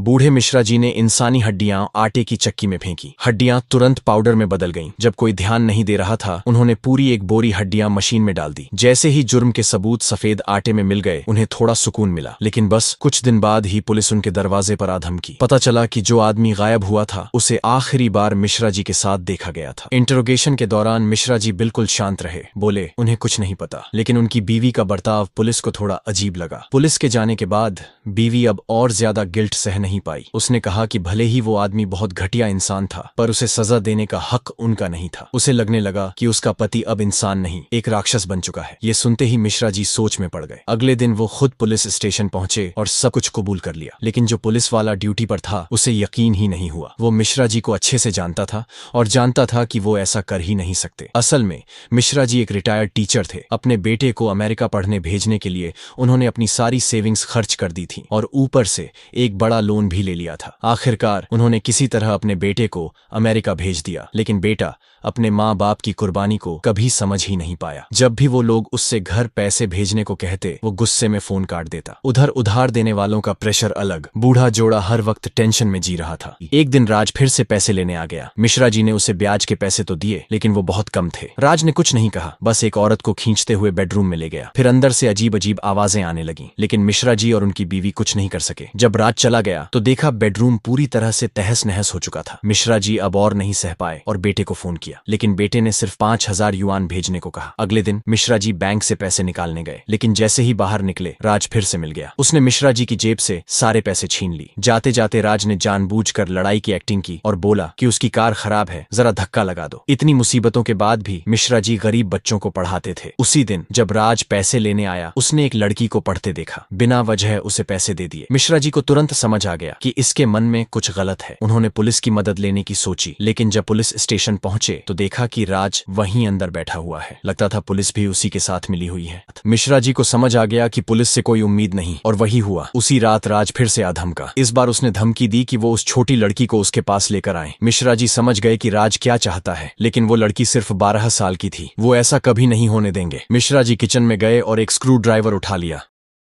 बूढ़े मिश्रा जी ने इंसानी हड्डियां आटे की चक्की में फेंकी। हड्डियां तुरंत पाउडर में बदल गईं। जब कोई ध्यान नहीं दे रहा था, उन्होंने पूरी एक बोरी हड्डियां मशीन में डाल दी। जैसे ही जुर्म के सबूत सफेद आटे में मिल गए, उन्हें थोड़ा सुकून मिला। लेकिन बस कुछ दिन बाद ही पुलिस उनके दरवाजे पर आ धमकी। पता चला कि जो आदमी गायब हुआ था, उसे आखिरी बार मिश्रा जी के साथ देखा गया था। इंटरोगेशन के दौरान मिश्रा जी बिल्कुल शांत रहे। बोले उन्हें कुछ नहीं पता। लेकिन उनकी बीवी का बर्ताव पुलिस को थोड़ा अजीब लगा। पुलिस के जाने के बाद बीवी अब और ज्यादा गिल्ट सह नहीं पाई। उसने कहा कि भले ही वो आदमी बहुत घटिया इंसान था, पर उसे सजा देने का हक उनका नहीं था। उसे लगने लगा कि उसका पति अब इंसान नहीं, एक राक्षस बन चुका है। ये सुनते ही मिश्रा जी सोच में पड़ गए। अगले दिन वो खुद पुलिस स्टेशन पहुंचे और सब कुछ कबूल कर लिया। लेकिन जो पुलिस वाला ड्यूटी पर था, उसे यकीन ही नहीं हुआ। वो मिश्रा जी को अच्छे से जानता था और जानता था कि वो ऐसा कर ही नहीं सकते। असल में मिश्रा जी एक रिटायर्ड टीचर थे। अपने बेटे को अमेरिका पढ़ने भेजने के लिए उन्होंने अपनी सारी सेविंग्स खर्च कर दी थी और ऊपर से एक बड़ा लोन भी ले लिया था। आखिरकार उन्होंने किसी तरह अपने बेटे को अमेरिका भेज दिया। लेकिन बेटा अपने माँ बाप की कुर्बानी को कभी समझ ही नहीं पाया। जब भी वो लोग उससे घर पैसे भेजने को कहते, वो गुस्से में फोन काट देता। उधर उधार देने वालों का प्रेशर अलग। बूढ़ा जोड़ा हर वक्त टेंशन में जी रहा था। एक दिन राज फिर से पैसे लेने आ गया। मिश्रा जी ने उसे ब्याज के पैसे तो दिए, लेकिन वो बहुत कम थे। राज ने कुछ नहीं कहा, बस एक औरत को खींचते हुए बेडरूम में ले गया। फिर अंदर से अजीब अजीब आवाजें आने लगी। लेकिन मिश्रा जी और उनकी बीवी कुछ नहीं कर सके। जब राज चला गया तो देखा बेडरूम पूरी तरह से तहस नहस हो चुका था। मिश्रा जी अब और नहीं सह पाए और बेटे को फोन किया। लेकिन बेटे ने सिर्फ 5,000 युआन भेजने को कहा। अगले दिन मिश्रा जी बैंक से पैसे निकालने गए। लेकिन जैसे ही बाहर निकले, राज फिर से मिल गया। उसने मिश्रा जी की जेब से सारे पैसे छीन ली। जाते जाते राज ने जानबूझकर लड़ाई की एक्टिंग की और बोला कि उसकी कार खराब है, जरा धक्का लगा दो। इतनी मुसीबतों के बाद भी मिश्रा जी गरीब बच्चों को पढ़ाते थे। उसी दिन जब राज पैसे लेने आया, उसने एक लड़की को पढ़ते देखा। बिना वजह उसे पैसे दे दिए। मिश्रा जी को तुरंत समझ आ गया कि इसके मन में कुछ गलत है। उन्होंने पुलिस की मदद लेने की सोची। लेकिन जब पुलिस स्टेशन पहुंचे तो देखा कि राज वहीं अंदर बैठा हुआ है। लगता था पुलिस भी उसी के साथ मिली हुई है। मिश्रा जी को समझ आ गया कि पुलिस से कोई उम्मीद नहीं, और वही हुआ। उसी रात राज फिर से आधमका। इस बार उसने धमकी दी कि वो उस छोटी लड़की को उसके पास लेकर आए। मिश्रा जी समझ गए कि राज क्या चाहता है, लेकिन वो लड़की सिर्फ 12 साल की थी। वो ऐसा कभी नहीं होने देंगे। मिश्रा जी किचन में गए और एक स्क्रू ड्राइवर उठा लिया।